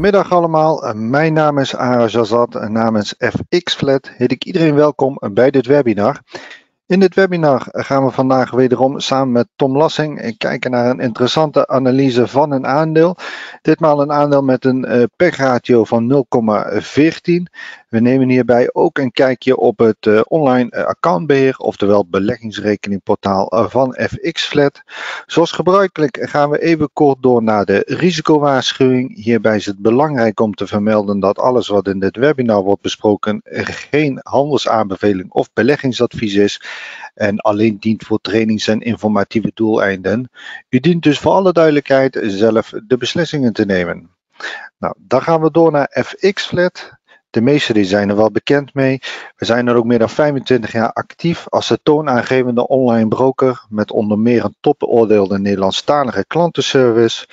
Goedemiddag allemaal, mijn naam is Aras Azad en namens FX-Flat heet ik iedereen welkom bij dit webinar. In dit webinar gaan we vandaag wederom samen met Tom Lassing kijken naar een interessante analyse van een aandeel. Ditmaal een aandeel met een PEG-ratio van 0,14. We nemen hierbij ook een kijkje op het online accountbeheer, oftewel beleggingsrekeningportaal van FX-Flat. Zoals gebruikelijk gaan we even kort door naar de risicowaarschuwing. Hierbij is het belangrijk om te vermelden dat alles wat in dit webinar wordt besproken geen handelsaanbeveling of beleggingsadvies is en alleen dient voor trainings- en informatieve doeleinden. U dient dus voor alle duidelijkheid zelf de beslissingen te nemen. Nou, dan gaan we door naar FX-Flat. De meesten zijn er wel bekend mee. We zijn er ook meer dan 25 jaar actief als de toonaangevende online broker met onder meer een topbeoordeelde Nederlandstalige klantenservice.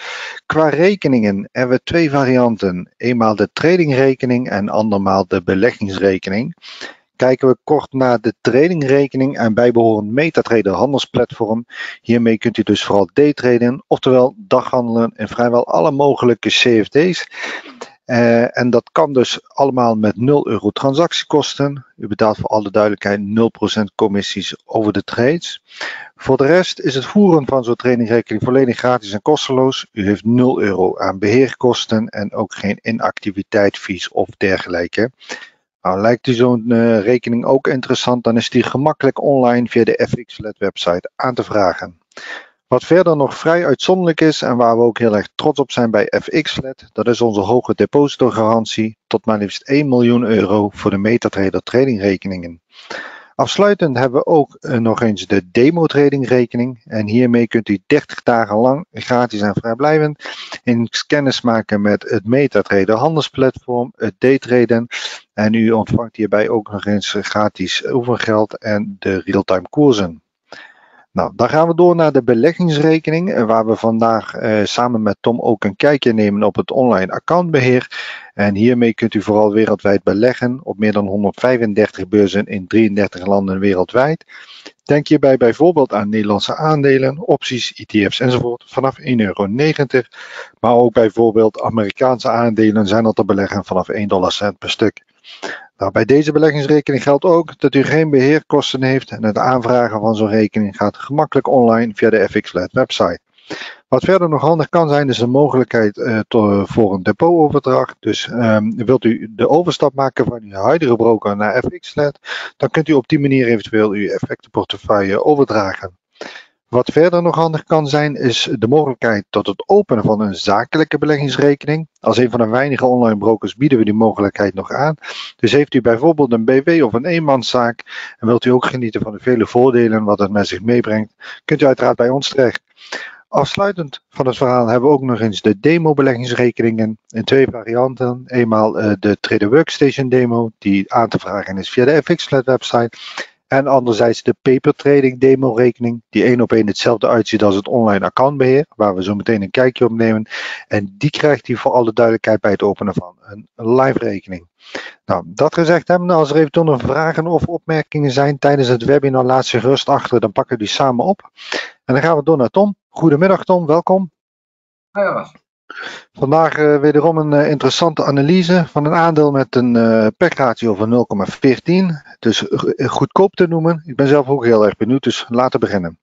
Qua rekeningen hebben we twee varianten. Eenmaal de tradingrekening en andermaal de beleggingsrekening. Kijken we kort naar de tradingrekening en bijbehorend MetaTrader handelsplatform. Hiermee kunt u dus vooral daytraden, oftewel daghandelen in vrijwel alle mogelijke CFD's. En dat kan dus allemaal met 0 euro transactiekosten. U betaalt voor alle duidelijkheid 0% commissies over de trades. Voor de rest is het voeren van zo'n tradingrekening volledig gratis en kosteloos. U heeft 0 euro aan beheerkosten en ook geen inactiviteitsfees of dergelijke. Nou, lijkt u zo'n rekening ook interessant, dan is die gemakkelijk online via de FX-Flat website aan te vragen. Wat verder nog vrij uitzonderlijk is en waar we ook heel erg trots op zijn bij FX-Flat, dat is onze hoge depositogarantie tot maar liefst 1 miljoen euro voor de MetaTrader tradingrekeningen. Afsluitend hebben we ook nog eens de demo tradingrekening en hiermee kunt u 30 dagen lang gratis en vrijblijvend kennis maken met het MetaTrader handelsplatform, het daytraden en u ontvangt hierbij ook nog eens gratis oefengeld en de realtime koersen. Nou, dan gaan we door naar de beleggingsrekening, waar we vandaag samen met Tom ook een kijkje nemen op het online accountbeheer. En hiermee kunt u vooral wereldwijd beleggen op meer dan 135 beurzen in 33 landen wereldwijd. Denk hierbij bijvoorbeeld aan Nederlandse aandelen, opties, ETF's enzovoort vanaf 1,90 euro. Maar ook bijvoorbeeld Amerikaanse aandelen zijn al te beleggen vanaf $1 per stuk. Nou, bij deze beleggingsrekening geldt ook dat u geen beheerkosten heeft en het aanvragen van zo'n rekening gaat gemakkelijk online via de FX-Flat website. Wat verder nog handig kan zijn is de mogelijkheid voor een depootoverdracht. Dus wilt u de overstap maken van uw huidige broker naar FX-Flat, dan kunt u op die manier eventueel uw effectenportefeuille overdragen. Wat verder nog handig kan zijn is de mogelijkheid tot het openen van een zakelijke beleggingsrekening. Als een van de weinige online brokers bieden we die mogelijkheid nog aan. Dus heeft u bijvoorbeeld een BV of een eenmanszaak en wilt u ook genieten van de vele voordelen wat het met zich meebrengt, kunt u uiteraard bij ons terecht. Afsluitend van het verhaal hebben we ook nog eens de demo beleggingsrekeningen in twee varianten. Eenmaal de Trader Workstation demo die aan te vragen is via de FX-Flat website. En anderzijds de paper trading demo rekening die 1 op 1 hetzelfde uitziet als het online accountbeheer, waar we zo meteen een kijkje op nemen. En die krijgt u voor alle duidelijkheid bij het openen van een live rekening. Nou, dat gezegd hebbende, als er eventueel nog vragen of opmerkingen zijn tijdens het webinar, laat zich rust achter, dan pakken we die samen op. En dan gaan we door naar Tom. Goedemiddag Tom, welkom. Ja. Vandaag wederom een interessante analyse van een aandeel met een PEG-ratio van 0,14. Dus goedkoop te noemen. Ik ben zelf ook heel erg benieuwd, dus laten we beginnen.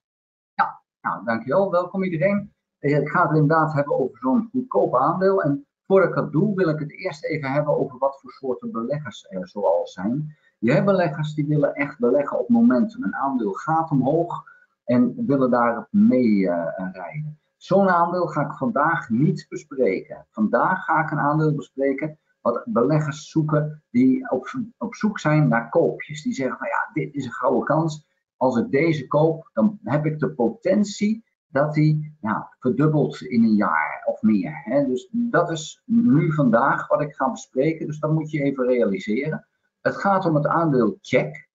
Ja, nou dankjewel. Welkom iedereen. Ik ga het inderdaad hebben over zo'n goedkoop aandeel. En voordat ik dat doe, wil ik het eerst even hebben over wat voor soorten beleggers er zoal zijn. Je hebt beleggers die willen echt beleggen op momentum. Een aandeel gaat omhoog en willen daarop mee rijden. Zo'n aandeel ga ik vandaag niet bespreken. Vandaag ga ik een aandeel bespreken wat beleggers zoeken die op zoek zijn naar koopjes. Die zeggen van ja, dit is een gouden kans. Als ik deze koop, dan heb ik de potentie dat die verdubbelt in een jaar of meer. Hè. Dus dat is nu vandaag wat ik ga bespreken. Dus dat moet je even realiseren. Het gaat om het aandeel Check.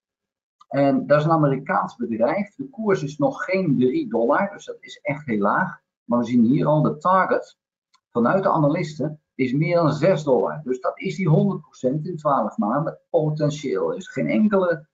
En dat is een Amerikaans bedrijf. De koers is nog geen $3, dus dat is echt heel laag. Maar we zien hier al de target vanuit de analisten is meer dan $6. Dus dat is die 100% in 12 maanden potentieel. Er is geen enkele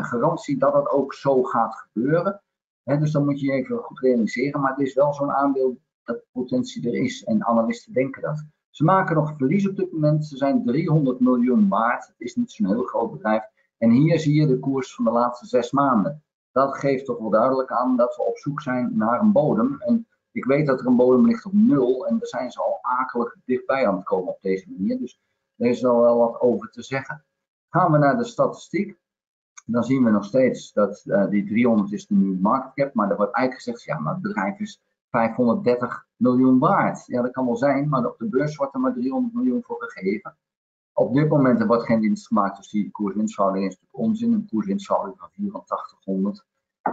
garantie dat het ook zo gaat gebeuren. Dus dan moet je even goed realiseren. Maar het is wel zo'n aandeel dat potentie er is. En analisten denken dat. Ze maken nog verlies op dit moment. Ze zijn 300 miljoen waard. Het is niet zo'n heel groot bedrijf. En hier zie je de koers van de laatste 6 maanden. Dat geeft toch wel duidelijk aan dat we op zoek zijn naar een bodem. En ik weet dat er een bodem ligt op 0. En daar zijn ze al akelig dichtbij aan het komen op deze manier. Dus er is al wel wat over te zeggen. Gaan we naar de statistiek. Dan zien we nog steeds dat die 300 is de nieuwe market cap. Maar er wordt eigenlijk gezegd, ja, maar het bedrijf is 530 miljoen waard. Ja, dat kan wel zijn, maar op de beurs wordt er maar 300 miljoen voor gegeven. Op dit moment wordt geen winst gemaakt, dus die koers-winstverhouding is natuurlijk onzin. Een koers-winstverhouding van 8400.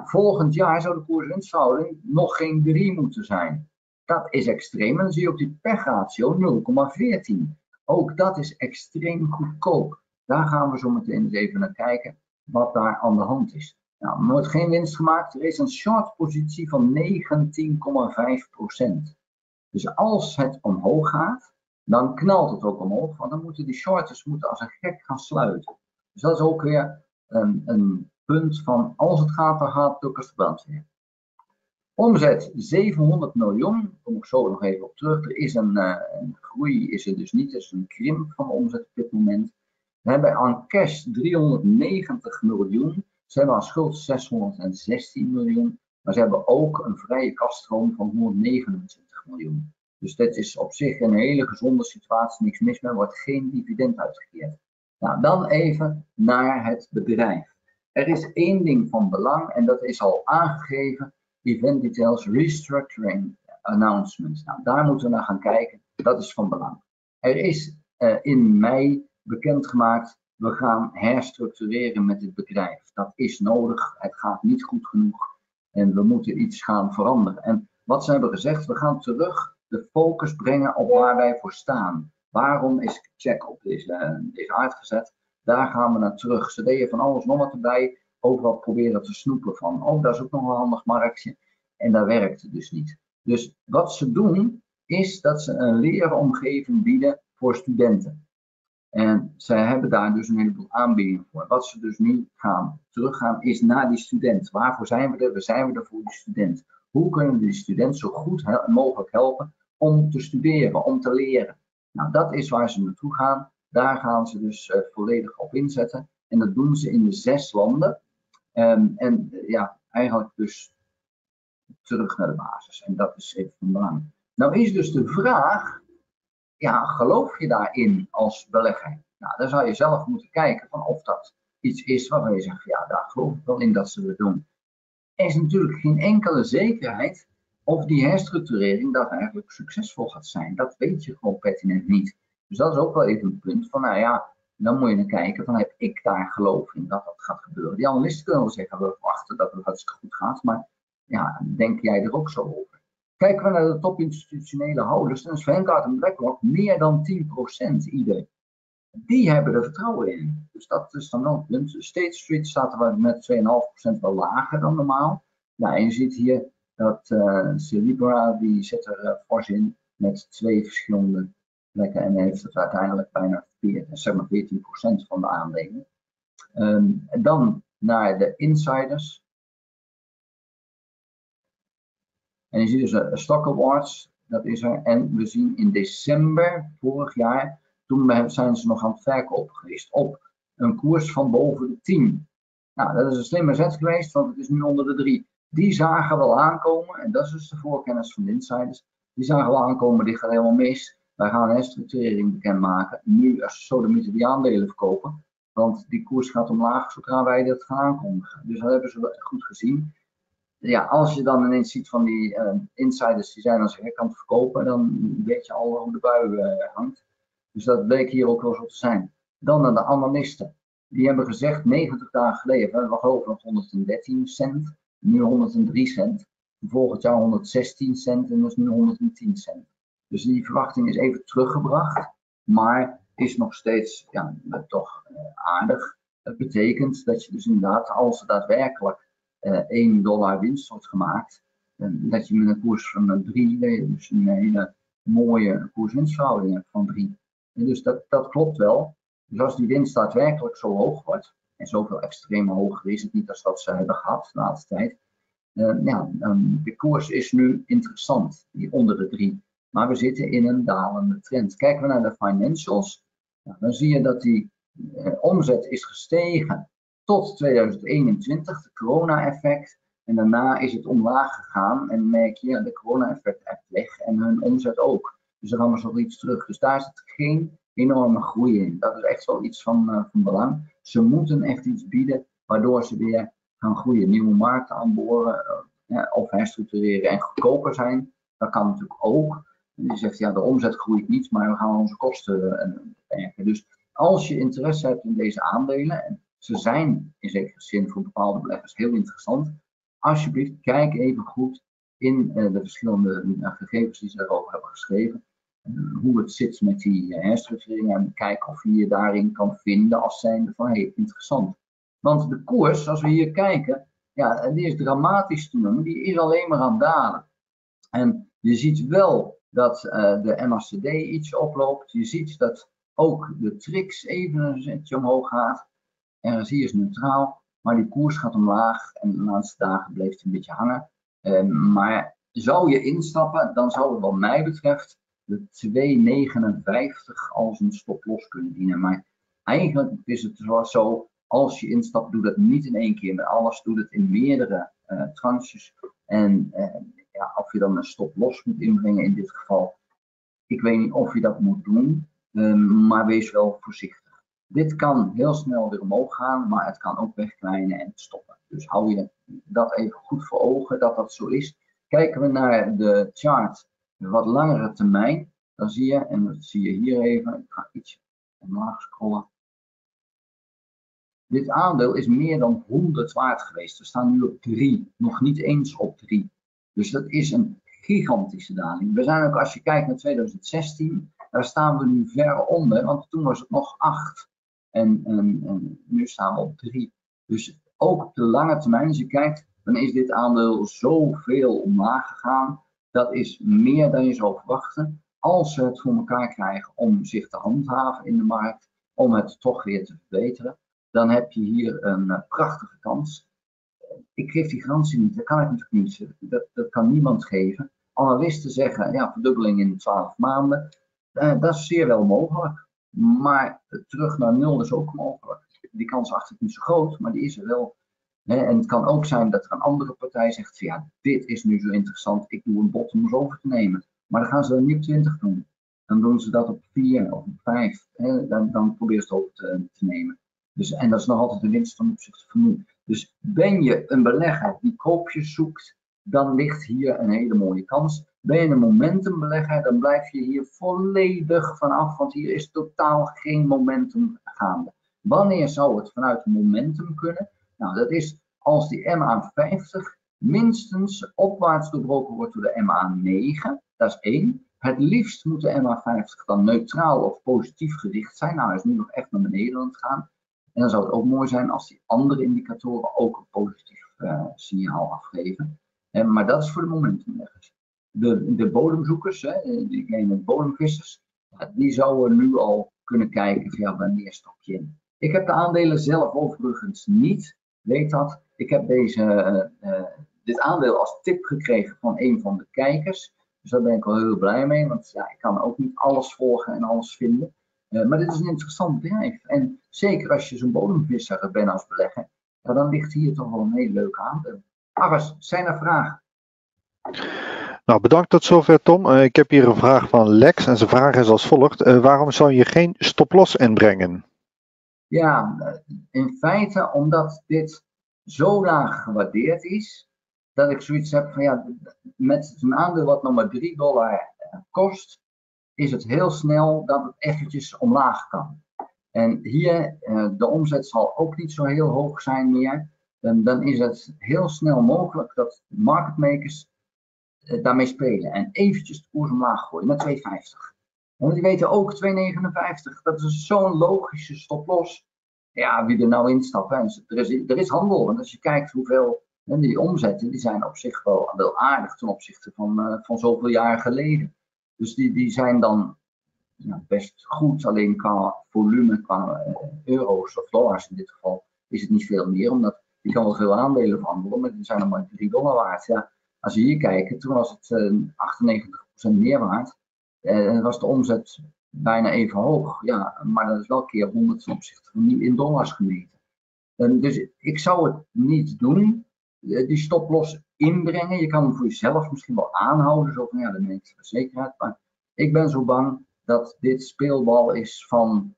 Volgend jaar zou de koers-winstverhouding nog geen 3 moeten zijn. Dat is extreem. En dan zie je op die pech-ratio 0,14. Ook dat is extreem goedkoop. Daar gaan we zo meteen eens even naar kijken wat daar aan de hand is. Nou, er wordt geen winst gemaakt. Er is een short positie van 19,5%. Dus als het omhoog gaat, dan knalt het ook omhoog. Want dan moeten die shorters als een gek gaan sluiten. Dus dat is ook weer een punt van als het gaat, dan gaat het ook als de brandweer. Omzet 700 miljoen. Daar kom ik zo nog even op terug. Er is een groei, is er dus niet. Er is een krimp van de omzet op dit moment. We hebben aan cash 390 miljoen. Ze hebben aan schuld 616 miljoen. Maar ze hebben ook een vrije kasstroom van 129 miljoen. Dus dit is op zich een hele gezonde situatie. Niks mis mee. Er wordt geen dividend uitgekeerd. Nou, dan even naar het bedrijf. Er is één ding van belang en dat is al aangegeven. Event details, restructuring announcements. Nou, daar moeten we naar gaan kijken. Dat is van belang. Er is in mei bekendgemaakt, we gaan herstructureren met dit bedrijf. Dat is nodig, het gaat niet goed genoeg en we moeten iets gaan veranderen. En wat ze hebben gezegd, we gaan terug de focus brengen op waar wij voor staan. Waarom is check op deze aard gezet? Daar gaan we naar terug. Ze deden van alles nog wat erbij, overal proberen te snoepen van, oh, dat is ook nog een handig marktje. En dat werkt dus niet. Dus wat ze doen, is dat ze een leeromgeving bieden voor studenten. En zij hebben daar dus een heleboel aanbiedingen voor. Wat ze dus nu teruggaan is naar die student. Waarvoor zijn we er? We zijn er voor die student. Hoe kunnen we die student zo goed mogelijk helpen om te studeren, om te leren? Nou, dat is waar ze naartoe gaan. Daar gaan ze dus volledig op inzetten. En dat doen ze in de 6 landen. En ja, eigenlijk dus terug naar de basis. En dat is even van belang. Nou is dus de vraag, ja, geloof je daarin als belegger? Nou, dan zou je zelf moeten kijken van of dat iets is waarvan je zegt, ja, daar geloof ik wel in dat ze het doen. Er is natuurlijk geen enkele zekerheid of die herstructurering dat eigenlijk succesvol gaat zijn. Dat weet je gewoon pertinent niet. Dus dat is ook wel even een punt van, nou ja, dan moet je naar kijken van, heb ik daar geloof in dat dat gaat gebeuren? Die analisten kunnen wel zeggen, we verwachten dat het hartstikke goed gaat, maar ja, denk jij er ook zo over? Kijken we naar de topinstitutionele houders, dan is Vanguard en BlackRock meer dan 10% ieder. Die hebben er vertrouwen in. Dus dat is dan wel een punt. State Street staat er met 2,5% wel lager dan normaal. Nou, en je ziet hier dat Celibra, die zit er fors in met 2 verschillende plekken. En heeft het uiteindelijk bijna 14% van de aandelen. En dan naar de insiders. En je ziet dus een Stock Awards, dat is er. En we zien in december vorig jaar, toen zijn ze nog aan het verkopen geweest op een koers van boven de 10. Nou, dat is een slimme zet geweest, want het is nu onder de 3. Die zagen wel aankomen, en dat is dus de voorkennis van de insiders. Die zagen wel aankomen, dit gaat helemaal mis. Wij gaan een herstructurering bekendmaken. Nu, als ze zo die aandelen verkopen, want die koers gaat omlaag zodra wij dat gaan aankondigen. Dus dat hebben ze goed gezien. Ja, als je dan ineens ziet van die insiders die zijn als gek aan het verkopen, dan weet je al hoe de bui hangt. Dus dat bleek hier ook wel zo te zijn. Dan naar de analisten. Die hebben gezegd 90 dagen geleden, we geloven nog 113 cent, nu 103 cent. Volgend jaar 116 cent en dat is nu 110 cent. Dus die verwachting is even teruggebracht, maar is nog steeds ja, toch aardig. Dat betekent dat je dus inderdaad, als er daadwerkelijk $1 winst wordt gemaakt, dat je met een koers van 3, dus een hele mooie koers-winstverhouding hebt van 3. En dus dat klopt wel. Dus als die winst daadwerkelijk zo hoog wordt, en zoveel extreem hoger is het niet als dat ze hebben gehad de laatste tijd, de koers is nu interessant, die onder de 3. maar we zitten in een dalende trend. Kijken we naar de financials, dan zie je dat die omzet is gestegen tot 2021, de corona-effect. En daarna is het omlaag gegaan en merk je, de corona-effect echt weg en hun omzet ook. Dus er kwam zo iets terug. Dus daar zit geen enorme groei in. Dat is echt wel iets van belang. Ze moeten echt iets bieden waardoor ze weer gaan groeien. Nieuwe markten aanboren of herstructureren en goedkoper zijn. Dat kan natuurlijk ook. Je zegt ja, de omzet groeit niet, maar we gaan onze kosten beperken. Dus als je interesse hebt in deze aandelen, en ze zijn in zekere zin voor bepaalde beleggers heel interessant, alsjeblieft kijk even goed in de verschillende gegevens die ze daarover hebben geschreven. Hoe het zit met die herstructurering en kijk of je je daarin kan vinden als zijnde van hey, interessant. Want de koers, als we hier kijken, ja, die is dramatisch toegenomen, die is alleen maar aan het dalen. En je ziet wel dat de MACD iets oploopt. Je ziet dat ook de TRIX even een zetje omhoog gaat. RSI is neutraal, maar die koers gaat omlaag. En de laatste dagen bleef het een beetje hangen. Maar zou je instappen, dan zou het wat mij betreft de 2,59 als een stoploss kunnen dienen. Maar eigenlijk is het zo, als je instapt, doe dat niet in één keer met alles. Doe het in meerdere tranches. En ja, of je dan een stoploss moet inbrengen in dit geval. Ik weet niet of je dat moet doen, maar wees wel voorzichtig. Dit kan heel snel weer omhoog gaan, maar het kan ook wegkwijnen en stoppen. Dus hou je dat even goed voor ogen dat dat zo is. Kijken we naar de chart wat langere termijn, dan zie je, en dat zie je hier even, ik ga iets omlaag scrollen. Dit aandeel is meer dan 100 waard geweest. We staan nu op 3, nog niet eens op 3. Dus dat is een gigantische daling. We zijn ook, als je kijkt naar 2016, daar staan we nu ver onder, want toen was het nog 8. En nu staan we op 3. Dus ook op de lange termijn, als je kijkt, dan is dit aandeel zoveel omlaag gegaan. Dat is meer dan je zou verwachten. Als ze het voor elkaar krijgen om zich te handhaven in de markt, om het toch weer te verbeteren, dan heb je hier een prachtige kans. Ik geef die garantie niet, dat kan ik natuurlijk niet. Dat kan niemand geven. Analisten zeggen, ja, verdubbeling in 12 maanden. Dat is zeer wel mogelijk. Maar terug naar 0 is ook mogelijk. Die kans achter ik niet zo groot, maar die is er wel. En het kan ook zijn dat er een andere partij zegt, ja, dit is nu zo interessant, ik doe een bod om eens over te nemen. Maar dan gaan ze dat niet op 20 doen. Dan doen ze dat op 4 of op 5. Dan proberen ze het over te nemen. Dus, en dat is nog altijd de winst ten opzichte van nu. Dus ben je een belegger die koopjes zoekt, dan ligt hier een hele mooie kans. Ben je een momentumbelegger, dan blijf je hier volledig vanaf, want hier is totaal geen momentum gaande. Wanneer zou het vanuit momentum kunnen? Nou, dat is als die MA50 minstens opwaarts doorbroken wordt door de MA9. Dat is 1. Het liefst moet de MA50 dan neutraal of positief gericht zijn. Nou, hij is nu nog echt naar beneden aan het gaan. En dan zou het ook mooi zijn als die andere indicatoren ook een positief signaal afgeven. Maar dat is voor de momentumleggers. De bodemzoekers, de bodemvissers, die zouden nu al kunnen kijken van ja, wanneer stap je in. Ik heb de aandelen zelf overigens niet, weet dat. Ik heb dit aandeel als tip gekregen van een van de kijkers. Dus daar ben ik wel heel blij mee, want ja, ik kan ook niet alles volgen en alles vinden. Maar dit is een interessant bedrijf. En zeker als je zo'n bodemvisser bent als belegger, ja, dan ligt hier toch wel een heel leuk aandeel. Aris, zijn er vragen? Nou, bedankt tot zover, Tom. Ik heb hier een vraag van Lex en zijn vraag is als volgt. Waarom zou je geen stoploss inbrengen? Ja, in feite omdat dit zo laag gewaardeerd is, dat ik zoiets heb van ja, met een aandeel wat nog maar $3 kost, is het heel snel dat het eventjes omlaag kan. En hier, de omzet zal ook niet zo heel hoog zijn meer. Dan is het heel snel mogelijk dat marketmakers daarmee spelen en eventjes de koers omlaag gooien naar 2,50. Want die weten ook 2,59, dat is zo'n logische stoploss. Ja, wie er nou instapt, er is handel. Want als je kijkt hoeveel die omzetten, die zijn op zich wel aardig ten opzichte van zoveel jaar geleden. Dus die zijn dan best goed, alleen qua volume, qua euro's of dollars in dit geval, is het niet veel meer. Omdat je kan wel veel aandelen verhandelen, maar die zijn nog maar $3 waard. Ja, als je hier kijkt, toen was het 98% meer waard. Was de omzet bijna even hoog. Ja, maar dat is wel keer 100 ten opzichte van in dollars gemeten. Dus ik zou het niet doen. Die stoploss inbrengen. Je kan hem voor jezelf misschien wel aanhouden. Zo van ja, de medische verzekeraar. Maar ik ben zo bang dat dit speelbal is van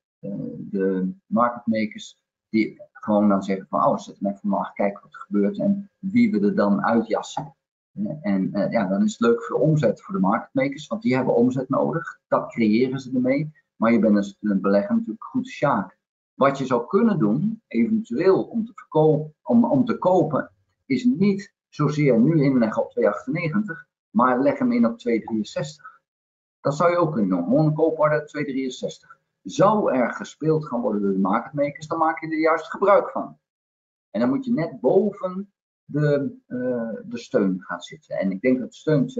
de marketmakers. Die gewoon dan zeggen van oh, zet hem even maar kijken wat er gebeurt. En wie we er dan uitjassen. En ja, dan is het leuk voor de omzet voor de marketmakers. Want die hebben omzet nodig. Dat creëren ze ermee. Maar je bent als een belegger natuurlijk goed sjaak. Wat je zou kunnen doen, eventueel om te kopen, is niet zozeer nu inleggen op 2,98, maar leg hem in op 2,63. Dat zou je ook kunnen doen. Gewoon een koopwaarde 2,63. Zou er gespeeld gaan worden door de marketmakers, dan maak je er juist gebruik van. En dan moet je net boven de steun gaan zitten. En ik denk dat de steun 2,60, 2,59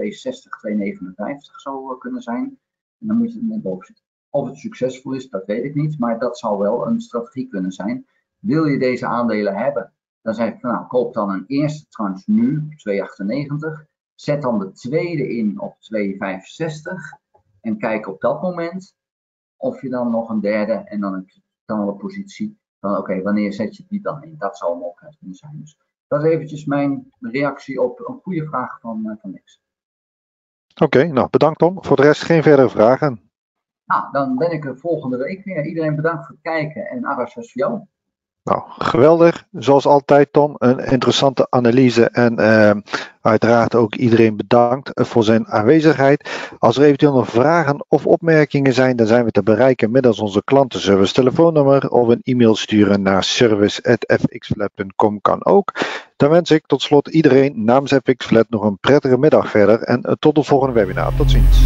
zou kunnen zijn. En dan moet je er net boven zitten. Of het succesvol is, dat weet ik niet, maar dat zou wel een strategie kunnen zijn. Wil je deze aandelen hebben, dan zeg ik van nou, koop dan een eerste tranche nu op 2,98. Zet dan de tweede in op 2,65 en kijk op dat moment of je dan nog een derde en dan heb je dan al een positie van oké, wanneer zet je die dan in? Dat zou een mogelijkheid kunnen zijn. Dus dat is eventjes mijn reactie op een goede vraag van Lex. Oké, nou bedankt Tom. Voor de rest geen verdere vragen. Nou, dan ben ik er volgende week weer. Iedereen bedankt voor het kijken en Aras was voor jou. Nou, geweldig. Zoals altijd Tom, een interessante analyse en uiteraard ook iedereen bedankt voor zijn aanwezigheid. Als er eventueel nog vragen of opmerkingen zijn, dan zijn we te bereiken middels onze klantenservice telefoonnummer of een e-mail sturen naar service@fxflat.com kan ook. Dan wens ik tot slot iedereen namens FXFlat nog een prettige middag verder en tot de volgende webinar. Tot ziens.